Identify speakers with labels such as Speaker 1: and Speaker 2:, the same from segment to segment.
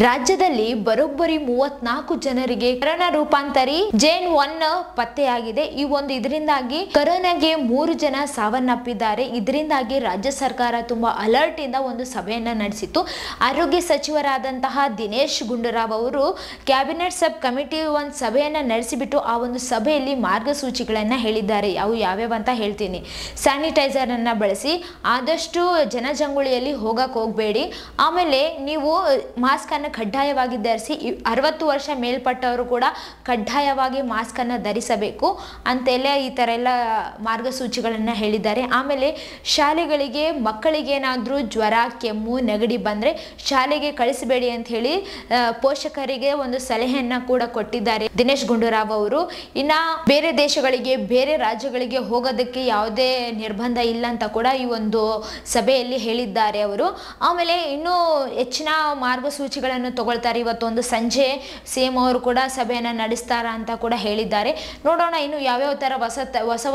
Speaker 1: ರಾಜ್ಯದಲ್ಲಿ ಬರೋಬ್ಬರಿ 34 ಜನರಿಗೆ ಕೊರೋನಾ ರೂಪಾಂತರಿ ಜೇನ್ 1 ಪತ್ತೆಯಾಗಿದೆ. ಈ ಒಂದು ಇದರಿಂದಾಗಿ ಕೊರೋನಾಗೆ 3 ಜನ ಸಾವನ್ನಪ್ಪಿದ್ದಾರೆ. ಇದರಿಂದಾಗಿ ರಾಜ್ಯ ಸರ್ಕಾರ ತುಂಬಾ ಅಲರ್ಟ್ ಇಂದ ಒಂದು ಸಭೆಯನ್ನ ನಡೆಸಿತ್ತು. ಆರೋಗ್ಯ ಸಚಿವರಾದಂತಹ ದಿನೇಶ್ ಗುಂಡೂರಾವ್ ಅವರು ಕ್ಯಾಬಿನೆಟ್ ಸಬ್ ಕಮಿಟಿ ಒಂದು ಸಭೆಯನ್ನ ನಡೆಸಿಬಿಟ್ಟು ಆ ಒಂದು ಸಭೆಯಲ್ಲಿ ಮಾರ್ಗಸೂಚಿಗಳನ್ನ ಹೇಳಿದ್ದಾರೆ. ಅವು ಯಾವ್ಯಾವ ಅಂತ ಹೇಳ್ತೀನಿ. ಸ್ಯಾನಿಟೈಸರ್ ಅನ್ನ ಬಳಸಿ, ಆದಷ್ಟು ಜನಜಂಗುಳಿಯಲ್ಲಿ ಹೋಗಕ್ಕೆ ಹೋಗಬೇಡಿ. ಆಮೇಲೆ ನೀವು ಮಾಸ್ಕ್ ಅನ್ನು ಕಡ್ಡಾಯವಾಗಿ ಧರಿಸಿ. 60 ವರ್ಷ ಮೇಲ್ಪಟ್ಟವರು ಕೂಡ ಕಡ್ಡಾಯವಾಗಿ ಮಾಸ್ಕ್ ಅನ್ನು ಧರಿಸಬೇಕು ಅಂತೆಲ್ಲ ಈ ತರ ಎಲ್ಲ ಮಾರ್ಗಸೂಚಿಗಳನ್ನ ಹೇಳಿದ್ದಾರೆ. ಆಮೇಲೆ ಶಾಲೆಗಳಿಗೆ ಮಕ್ಕಳಿಗೆ ಏನಾದರೂ ಜ್ವರ, ಕೆಮ್ಮು, ನೆಗಡಿ ಬಂದ್ರೆ ಶಾಲೆಗೆ ಕಳಿಸಬೇಡಿ ಅಂತ ಹೇಳಿ ಪೋಷಕರಿಗೆ ಒಂದು ಸಲಹೆಯನ್ನ ಕೂಡ ಕೊಟ್ಟಿದ್ದಾರೆ ದಿನೇಶ್ ಗುಂಡೂರಾವ್ ಅವರು. ಇನ್ನ ಬೇರೆ ದೇಶಗಳಿಗೆ, ಬೇರೆ ರಾಜ್ಯಗಳಿಗೆ ಹೋಗೋದಕ್ಕೆ ಯಾವುದೇ ನಿರ್ಬಂಧ ಇಲ್ಲ ಅಂತ ಕೂಡ ಈ ಒಂದು ಸಭೆಯಲ್ಲಿ ಹೇಳಿದ್ದಾರೆ ಅವರು. ಆಮೇಲೆ ಇನ್ನೂ ಹೆಚ್ಚಿನ ಮಾರ್ಗಸೂಚಿಗಳನ್ನು ತಗೊಳ್ತಾರೆ. ಇವತ್ತೊಂದು ಸಂಜೆ ಸಿಎಂ ಅವರು ಕೂಡ ಸಭೆಯನ್ನ ನಡೆಸ್ತಾರ ಅಂತ ಕೂಡ ಹೇಳಿದ್ದಾರೆ. ನೋಡೋಣ ಇನ್ನು ಯಾವ್ಯಾವ ತರ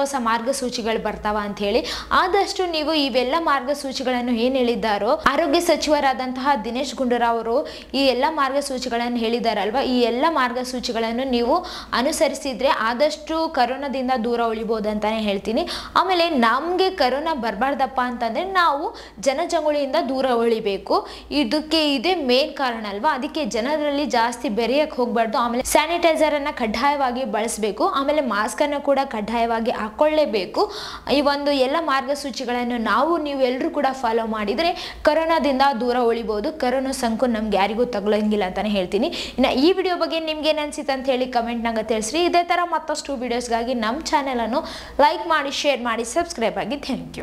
Speaker 1: ಹೊಸ ಮಾರ್ಗಸೂಚಿಗಳು ಬರ್ತಾವ ಅಂತ ಹೇಳಿ. ಆದಷ್ಟು ನೀವು ಇವೆಲ್ಲ ಮಾರ್ಗಸೂಚಿಗಳನ್ನು ಏನ್ ಹೇಳಿದ್ದಾರೋ ಆರೋಗ್ಯ ಸಚಿವರಾದಂತಹ ದಿನೇಶ್ ಗುಂಡೂರಾವ್ ಅವರು ಈ ಎಲ್ಲ ಮಾರ್ಗಸೂಚಿಗಳನ್ನು ಹೇಳಿದಾರಲ್ವಾ, ಈ ಎಲ್ಲ ಮಾರ್ಗಸೂಚಿಗಳನ್ನು ನೀವು ಅನುಸರಿಸಿದ್ರೆ ಆದಷ್ಟು ಕರೋನಾದಿಂದ ದೂರ ಉಳಿಬಹುದು ಅಂತಾನೆ ಹೇಳ್ತೀನಿ. ಆಮೇಲೆ ನಮ್ಗೆ ಕರೋನಾ ಬರಬಾರ್ದಪ್ಪ ಅಂತಂದ್ರೆ ನಾವು ಜನಜಂಗುಳಿಯಿಂದ ದೂರ ಉಳಿಬೇಕು. ಇದಕ್ಕೆ ಇದೇ ಮೇನ್ ಕಾರಣ ಅಲ್ವಾ. ಅದಕ್ಕೆ ಜನರಲ್ಲಿ ಜಾಸ್ತಿ ಬೆರೆಯಕ್ಕೆ ಹೋಗ್ಬಾರ್ದು. ಆಮೇಲೆ ಸ್ಯಾನಿಟೈಸರ್ ಅನ್ನ ಕಡ್ಡಾಯವಾಗಿ ಬಳಸಬೇಕು. ಆಮೇಲೆ ಮಾಸ್ಕ್ ಅನ್ನು ಕೂಡ ಕಡ್ಡಾಯವಾಗಿ ಹಾಕೊಳ್ಳೇಬೇಕು. ಈ ಒಂದು ಎಲ್ಲ ಮಾರ್ಗಸೂಚಿಗಳನ್ನು ನೀವೆಲ್ಲರೂ ಕೂಡ ಫಾಲೋ ಮಾಡಿದ್ರೆ ಕರೋನಾದಿಂದ ದೂರ ಉಳಿಬಹುದು. ಕರೋನಾ ಸೋಂಕು ನಮ್ಗೆ ಯಾರಿಗೂ ತಗೊಳ್ಳಂಗಿಲ್ಲ ಅಂತಾನೆ ಹೇಳ್ತೀನಿ. ಇನ್ನು ಈ ವಿಡಿಯೋ ಬಗ್ಗೆ ನಿಮ್ಗೆ ಏನ್ ಅನ್ಸಿತ್ತು ಅಂತ ಹೇಳಿ ಕಮೆಂಟ್ ನಾಗ ತಿಳಿಸ್ರಿ. ಇದೇ ತರ ಮತ್ತಷ್ಟು ವಿಡಿಯೋಸ್ಗಾಗಿ ನಮ್ಮ ಚಾನೆಲ್ ಅನ್ನು ಲೈಕ್ ಮಾಡಿ, ಶೇರ್ ಮಾಡಿ, ಸಬ್ಸ್ಕ್ರೈಬ್ ಆಗಿ. Thank you.